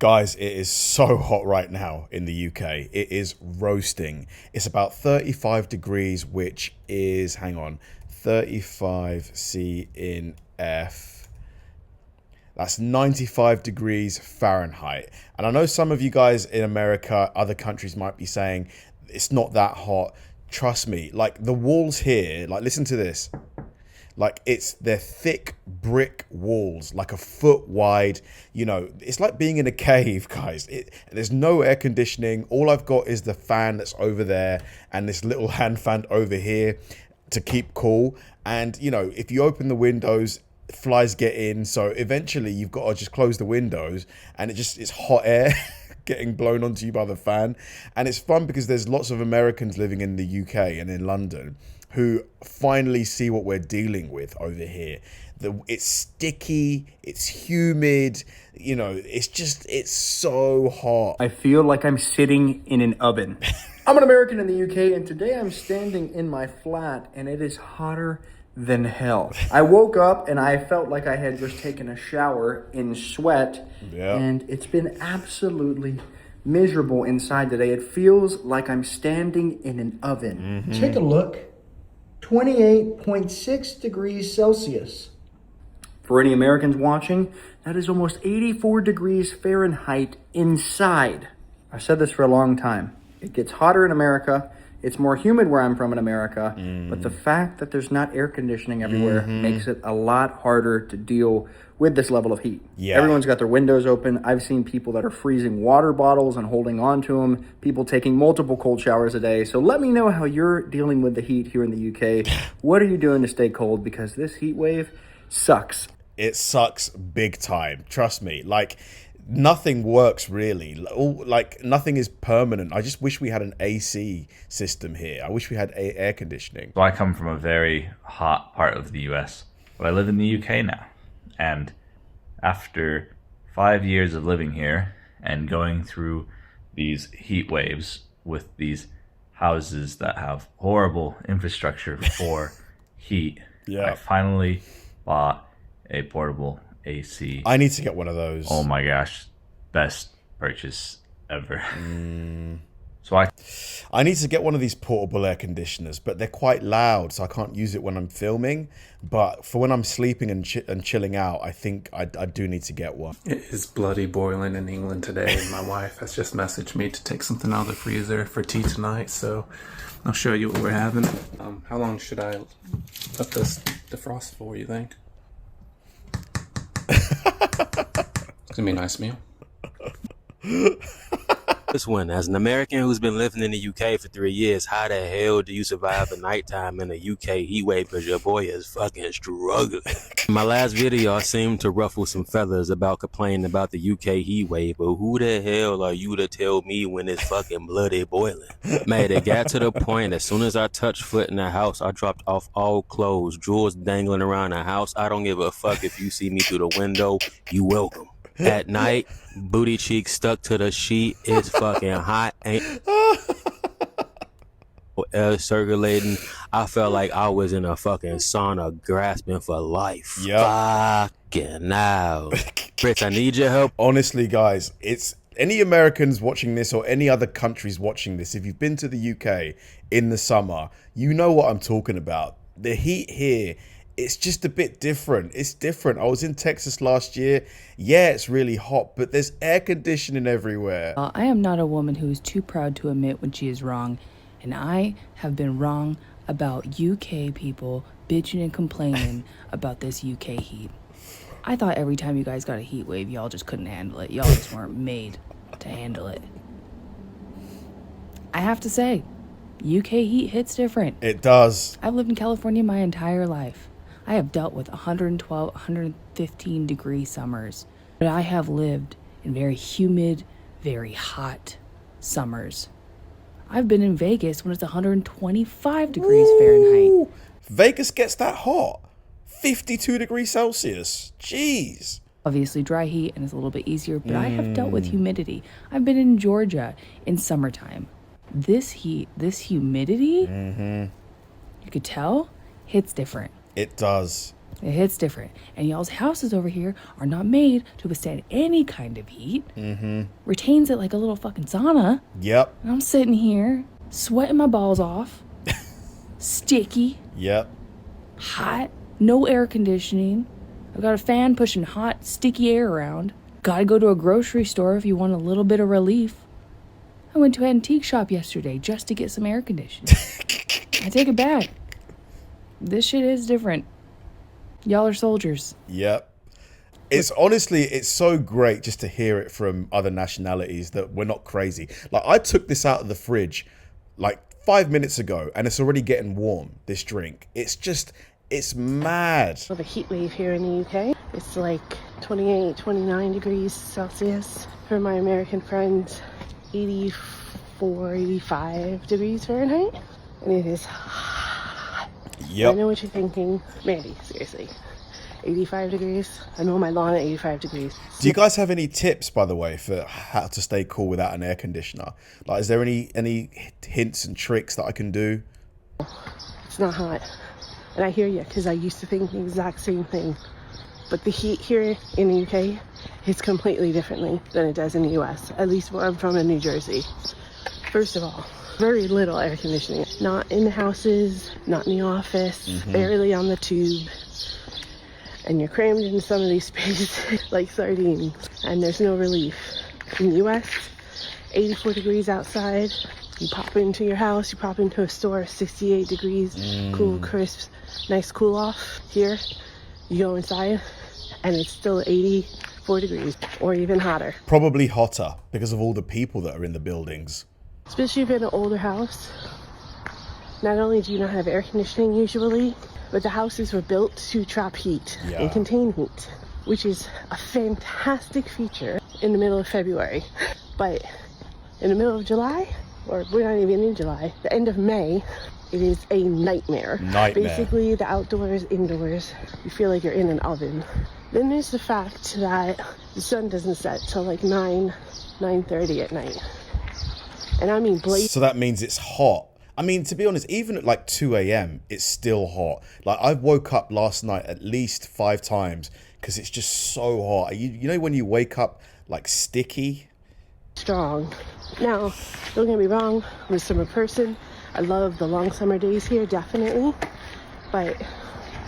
Guys, it is so hot right now in the UK. It is roasting. It's about 35 degrees, which is, hang on, 35 C in F. That's 95 degrees Fahrenheit. And I know some of you guys in America, other countries might be saying it's not that hot. Trust me, like the walls here, like listen to this. Like they're thick brick walls, like a foot wide. You know, it's like being in a cave, guys. There's no air conditioning. All I've got is the fan that's over there and this little hand fan over here to keep cool. And, you know, if you open the windows, flies get in. So eventually you've got to just close the windows and it's hot air getting blown onto you by the fan. And it's fun because there's lots of Americans living in the UK and in London who finally see what we're dealing with over here. It's sticky, it's humid, you know, it's so hot. I feel like I'm sitting in an oven. I'm an American in the UK, and today I'm standing in my flat, and it is hotter than hell. I woke up, and I felt like I had just taken a shower in sweat, and it's been absolutely miserable inside today. It feels like I'm standing in an oven. Mm-hmm. Take a look. 28.6 degrees Celsius. For any Americans watching, that is almost 84 degrees Fahrenheit inside. I've said this for a long time. It gets hotter in America. It's more humid where I'm from in America. But the fact that there's not air conditioning everywhere makes it a lot harder to deal with this level of heat. Yeah. Everyone's got their windows open. I've seen people that are freezing water bottles and holding on to them. People taking multiple cold showers a day. So let me know how you're dealing with the heat here in the UK. What are you doing to stay cold? Because this heat wave sucks. It sucks big time. Trust me. Like, nothing works really. Like nothing is permanent. I just wish we had an AC system here. I wish we had air conditioning. So I come from a very hot part of the US, but I live in the UK now. And after 5 years of living here and going through these heat waves with these houses that have horrible infrastructure for heat, I finally bought a portable AC. I need to get one of those. Oh my gosh, best purchase ever. So I need to get one of these portable air conditioners, but they're quite loud, so I can't use it when I'm filming. But for when I'm sleeping and chilling out, I think I do need to get one. It is bloody boiling in England today, and my wife has just messaged me to take something out of the freezer for tea tonight, so I'll show you what we're having. How long should I let this defrost for, you think? It's gonna be a nice meal. This one, as an American who's been living in the UK for 3 years, how the hell do you survive the nighttime in a UK heat wave? Because your boy is fucking struggling. In my last video, I seemed to ruffle some feathers about complaining about the UK heat wave, but who the hell are you to tell me when it's fucking bloody boiling? Man, it got to the point, as soon as I touched foot in the house, I dropped off all clothes, drawers dangling around the house. I don't give a fuck if you see me through the window. You welcome. At night, booty cheeks stuck to the sheet. It's fucking hot. Ain't air circulating. I felt like I was in a fucking sauna grasping for life. Fucking now. Fritz, I need your help. Honestly, guys, it's any Americans watching this or any other countries watching this, if you've been to the UK in the summer, you know what I'm talking about. The heat here, it's just a bit different. It's different. I was in Texas last year. Yeah, it's really hot, but there's air conditioning everywhere. I am not a woman who is too proud to admit when she is wrong, and I have been wrong about UK people bitching and complaining about this UK heat. I thought every time you guys got a heat wave, y'all just couldn't handle it. Y'all just weren't made to handle it. I have to say, UK heat hits different. It does. I've lived in California my entire life. I have dealt with 112, 115 degree summers, but I have lived in very humid, very hot summers. I've been in Vegas when it's 125 degrees Fahrenheit. Vegas gets that hot. 52 degrees Celsius. Jeez. Obviously dry heat and it's a little bit easier, but I have dealt with humidity. I've been in Georgia in summertime. This heat, this humidity, you could tell, hits different. It does. It hits different. And y'all's houses over here are not made to withstand any kind of heat. Retains it like a little fucking sauna. Yep. And I'm sitting here, sweating my balls off. Sticky. Yep. Hot. No air conditioning. I've got a fan pushing hot, sticky air around. Gotta go to a grocery store if you want a little bit of relief. I went to an antique shop yesterday just to get some air conditioning. I take it back. This shit is different. Y'all are soldiers. Yep. It's honestly, it's so great just to hear it from other nationalities that we're not crazy. Like, I took this out of the fridge like 5 minutes ago and it's already getting warm, this drink. It's mad. The heat wave here in the UK, it's like 28, 29 degrees Celsius. For my American friends, 84, 85 degrees Fahrenheit. And it is hot. Yep. I know what you're thinking. Mandy, seriously. 85 degrees? I mow my lawn at 85 degrees. Do you guys have any tips, by the way, for how to stay cool without an air conditioner? Like, is there any hints and tricks that I can do? It's not hot. And I hear you, because I used to think the exact same thing. But the heat here in the UK hits completely differently than it does in the US, at least where I'm from in New Jersey. First of all, very little air conditioning. Not in the houses, not in the office, barely on the tube. And you're crammed into some of these spaces like sardines, and there's no relief. In the US, 84 degrees outside. You pop into your house, you pop into a store, 68 degrees, cool, crisp, nice cool off. Here, you go inside, and it's still 84 degrees, or even hotter. Probably hotter because of all the people that are in the buildings. Especially if you're in an older house. Not only do you not have air conditioning usually, but the houses were built to trap heat and contain heat, which is a fantastic feature in the middle of February. But in the middle of July, or we're not even in July, the end of May, it is a nightmare. Basically, the outdoors, indoors, you feel like you're in an oven. Then there's the fact that the sun doesn't set till like 9:30 at night. And I mean blazing. So that means it's hot. I mean, to be honest, even at like 2 a.m., it's still hot. Like, I woke up last night at least 5 times because it's just so hot. You know when you wake up like sticky? Strong. Now, don't get me wrong, I'm a summer person. I love the long summer days here, definitely. But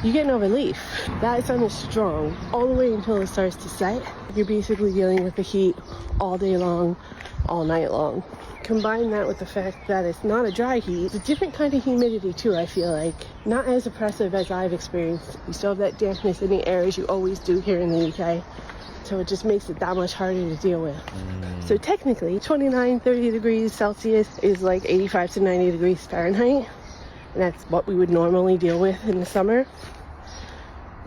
you get no relief. That sun is strong all the way until it starts to set. You're basically dealing with the heat all day long, all night long. Combine that with the fact that it's not a dry heat. It's a different kind of humidity too, I feel like. Not as oppressive as I've experienced. You still have that dampness in the air as you always do here in the UK. So it just makes it that much harder to deal with. So technically, 29, 30 degrees Celsius is like 85 to 90 degrees Fahrenheit. And that's what we would normally deal with in the summer.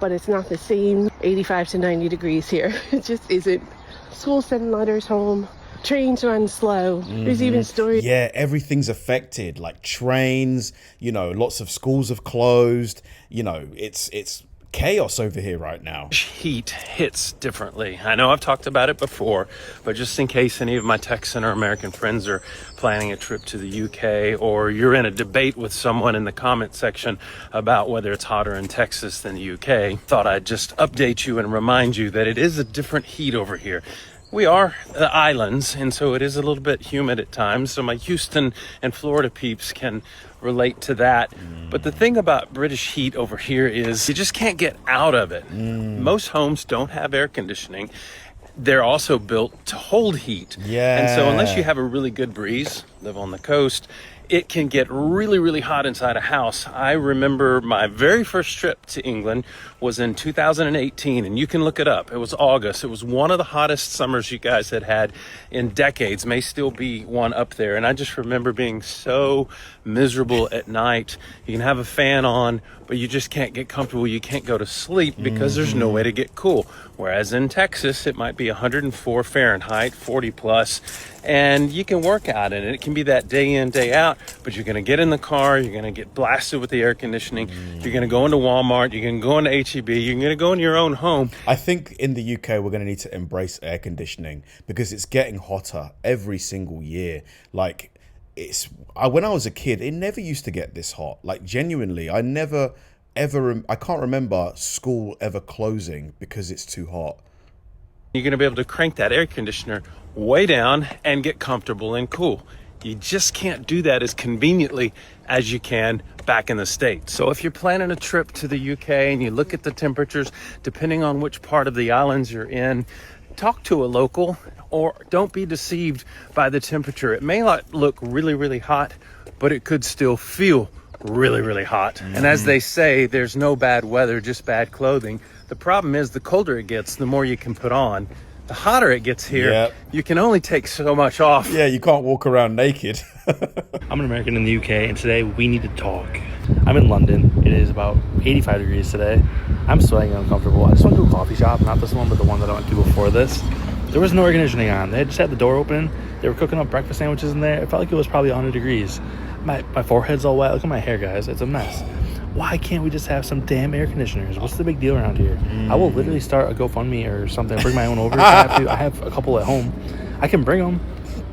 But it's not the same 85 to 90 degrees here. It just isn't. School sending letters home. Trains run slow. There's even stories. Yeah, everything's affected. Like trains, you know, lots of schools have closed. You know, it's chaos over here right now. Heat hits differently. I know I've talked about it before, but just in case any of my Texan or American friends are planning a trip to the UK, or you're in a debate with someone in the comment section about whether it's hotter in Texas than the UK, thought I'd just update you and remind you that it is a different heat over here. We are the islands, and so it is a little bit humid at times. So my Houston and Florida peeps can relate to that. But the thing about British heat over here is you just can't get out of it. Most homes don't have air conditioning. They're also built to hold heat. Yeah. And so unless you have a really good breeze, live on the coast, it can get really, really hot inside a house. I remember my very first trip to England was in 2018, and you can look it up. It was August. It was one of the hottest summers you guys had in decades, may still be one up there. And I just remember being so miserable at night. You can have a fan on, but you just can't get comfortable. You can't go to sleep because there's no way to get cool. Whereas in Texas, it might be 104 Fahrenheit, 40 plus, and you can work out in it. It can be that day in, day out, but you're going to get in the car, you're going to get blasted with the air conditioning, you're going to go into Walmart, you're going to go into HEB, you're going to go into your own home. I think in the UK, we're going to need to embrace air conditioning because it's getting hotter every single year. Like, when I was a kid, it never used to get this hot. Like, genuinely, I never I can't remember school ever closing because it's too hot. You're going to be able to crank that air conditioner way down and get comfortable and cool. You just can't do that as conveniently as you can back in the States. So if you're planning a trip to the UK and you look at the temperatures, depending on which part of the islands you're in, talk to a local, or don't be deceived by the temperature. It may not look really, really hot, but it could still feel really, really hot. And as they say, there's no bad weather, just bad clothing. The problem is the colder it gets, the more you can put on. The hotter it gets here, you can only take so much off. Yeah, you can't walk around naked. I'm an American in the UK, and today we need to talk. I'm in London. It is about 85 degrees today. I'm sweating and uncomfortable. I just went to a coffee shop, not this one, but the one that I went to before this. There was no air conditioning on. They just had the door open. They were cooking up breakfast sandwiches in there. It felt like it was probably 100 degrees. My forehead's all wet. Look at my hair, guys. It's a mess. Why can't we just have some damn air conditioners? What's the big deal around here? I will literally start a GoFundMe or something. Bring my own over if I have to. I have a couple at home. I can bring them.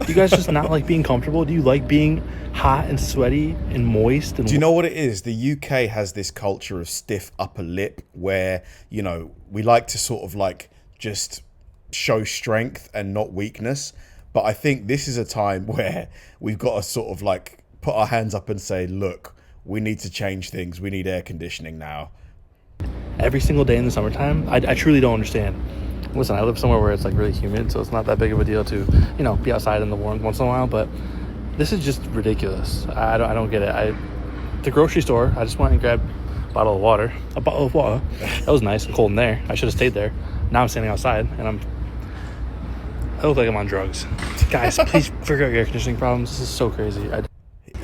Do you guys just not like being comfortable? Do you like being hot and sweaty and moist? And do you know what it is? The UK has this culture of stiff upper lip where, you know, we like to sort of like just show strength and not weakness. But I think this is a time where we've got to sort of like put our hands up and say, look, we need to change things. We need air conditioning now. Every single day in the summertime, I truly don't understand. Listen, I live somewhere where it's like really humid, so it's not that big of a deal to, you know, be outside in the warmth once in a while, but this is just ridiculous. I don't get it. The grocery store, I just went and grabbed a bottle of water. That was nice and cold in there. I should have stayed there. Now I'm standing outside, and I look like I'm on drugs. Guys, please figure out your air conditioning problems. This is so crazy.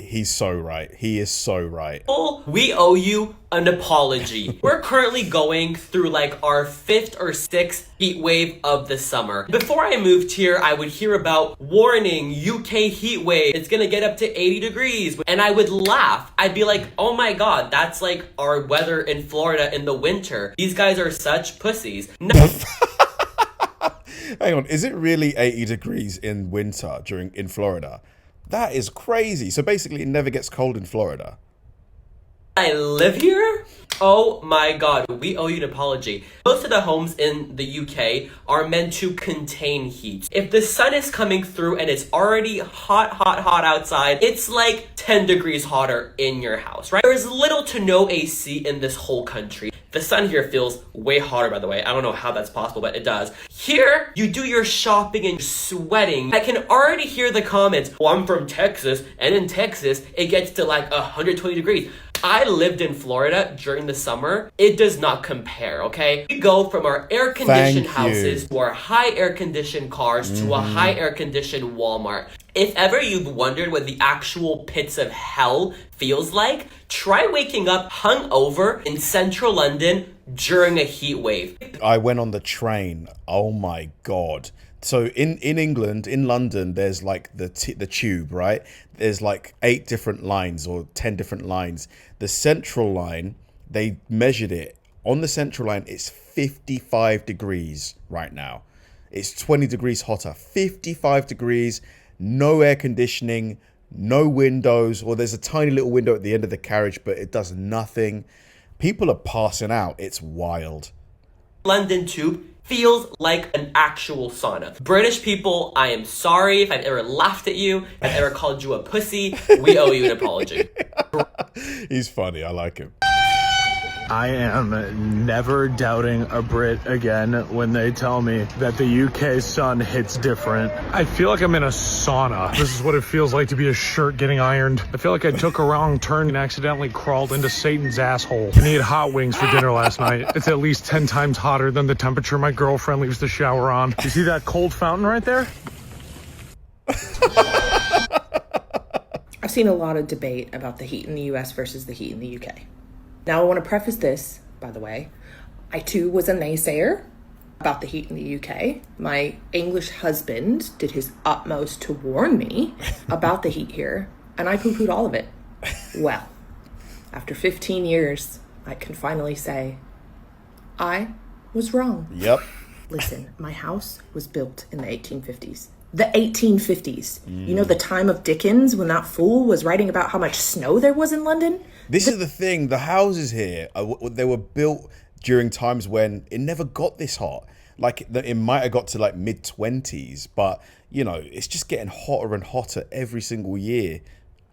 He's so right. He is so right. We owe you an apology. We're currently going through like our 5th or 6th heat wave of the summer. Before I moved here, I would hear about warning, UK heat wave. It's gonna get up to 80 degrees. And I would laugh. I'd be like, oh my God, that's like our weather in Florida in the winter. These guys are such pussies. No. Hang on, is it really 80 degrees in winter in Florida? That is crazy. So basically it never gets cold in Florida. I live here? Oh my God, we owe you an apology. Most of the homes in the UK are meant to contain heat. If the sun is coming through and it's already hot outside, it's like 10 degrees hotter in your house, right? There's little to no AC in this whole country. The sun here feels way hotter, by the way. I don't know how that's possible, but it does. Here, you do your shopping and sweating. I can already hear the comments, well, I'm from Texas, and in Texas, it gets to like 120 degrees. I lived in Florida during the summer. It does not compare, okay? We go from our air-conditioned houses to our high air-conditioned cars to a high air-conditioned Walmart. If ever you've wondered what the actual pits of hell feels like, try waking up hungover in central London during a heat wave. I went on the train. Oh my God. So in England, in London, there's like the tube, right? There's like 8 different lines or 10 different lines. The central line, they measured it. On the central line, it's 55 degrees right now. It's 20 degrees hotter. 55 degrees, no air conditioning, no windows, or there's a tiny little window at the end of the carriage, but it does nothing. People are passing out. It's wild. London tube feels like an actual sauna. British people, I am sorry if I've ever laughed at you, if I've ever called you a pussy. We owe you an apology. He's funny. I like him. I am never doubting a Brit again when they tell me that the UK sun hits different. I feel like I'm in a sauna. This is what it feels like to be a shirt getting ironed. I feel like I took a wrong turn and accidentally crawled into Satan's asshole and ate hot wings for dinner last night. It's at least 10 times hotter than the temperature my girlfriend leaves the shower on. You see that cold fountain right there? I've seen a lot of debate about the heat in the US versus the heat in the UK. Now, I want to preface this, by the way. I too was a naysayer about the heat in the UK. My English husband did his utmost to warn me about the heat here, and I poo-pooed all of it. Well, after 15 years, I can finally say, I was wrong. Yep. Listen, my house was built in the 1850s. The 1850s. You know, the time of Dickens, when that fool was writing about how much snow there was in London? This is the thing. The houses here, they were built during times when it never got this hot. Like, it might have got to like mid-20s, but, you know, it's just getting hotter and hotter every single year.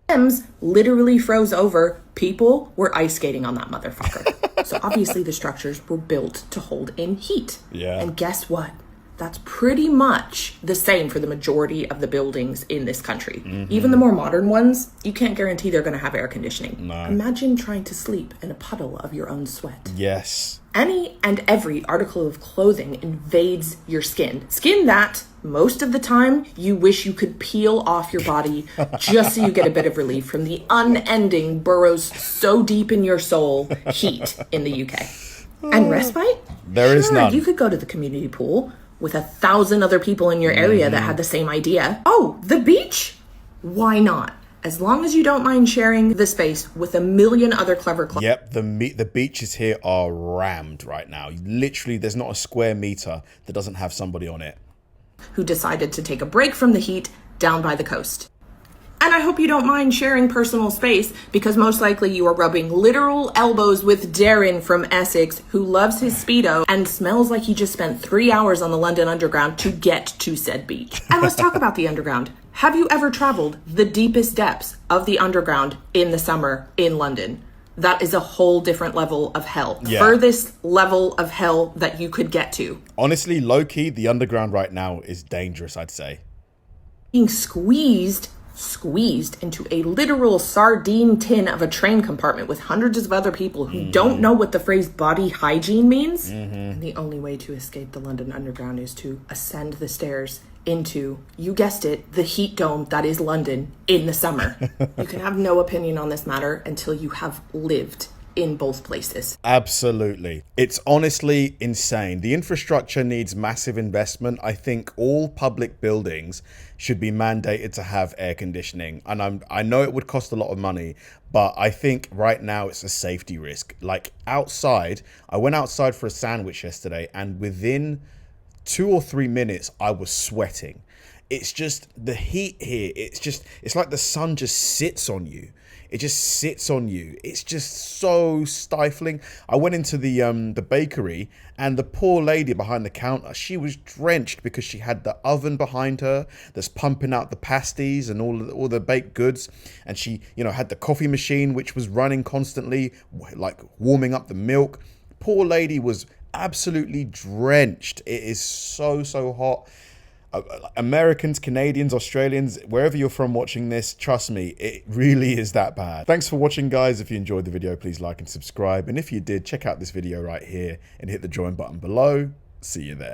Thames literally froze over. People were ice skating on that motherfucker. So obviously the structures were built to hold in heat. Yeah. And guess what? That's pretty much the same for the majority of the buildings in this country. Even the more modern ones, you can't guarantee they're going to have air conditioning. No. Imagine trying to sleep in a puddle of your own sweat. Yes. Any and every article of clothing invades your skin. Skin that, most of the time, you wish you could peel off your body just so you get a bit of relief from the unending burrows so deep in your soul heat in the UK. And respite? There is none. You could go to the community pool with 1,000 other people in your area that had the same idea. Oh, the beach? Why not? As long as you don't mind sharing the space with a million other clever clubs. Yep, the beaches here are rammed right now. Literally, there's not a square meter that doesn't have somebody on it. Who decided to take a break from the heat down by the coast. And I hope you don't mind sharing personal space, because most likely you are rubbing literal elbows with Darren from Essex, who loves his Speedo and smells like he just spent 3 hours on the London Underground to get to said beach. And let's talk about the Underground. Have you ever traveled the deepest depths of the Underground in the summer in London? That is a whole different level of hell. Yeah. Furthest level of hell that you could get to. Honestly, low-key, the Underground right now is dangerous, I'd say. Being squeezed into a literal sardine tin of a train compartment with hundreds of other people who don't know what the phrase body hygiene means. And the only way to escape the London Underground is to ascend the stairs into, you guessed it, the heat dome that is London in the summer. You can have no opinion on this matter until you have lived in both places. Absolutely. It's honestly insane. The infrastructure needs massive investment. I think all public buildings should be mandated to have air conditioning. And I know it would cost a lot of money, but I think right now it's a safety risk. Like outside, I went outside for a sandwich yesterday, and within 2 or 3 minutes, I was sweating. It's just the heat here. It's like the sun just sits on you. It just sits on you. It's just so stifling. I went into the bakery, and the poor lady behind the counter, she was drenched because she had the oven behind her that's pumping out the pasties and all the baked goods. And she, had the coffee machine, which was running constantly, like warming up the milk. Poor lady was absolutely drenched. It is so hot. Americans, Canadians, Australians, wherever you're from watching this, trust me, it really is that bad. Thanks for watching, guys. If you enjoyed the video, please like and subscribe. And if you did, check out this video right here and hit the join button below. See you there.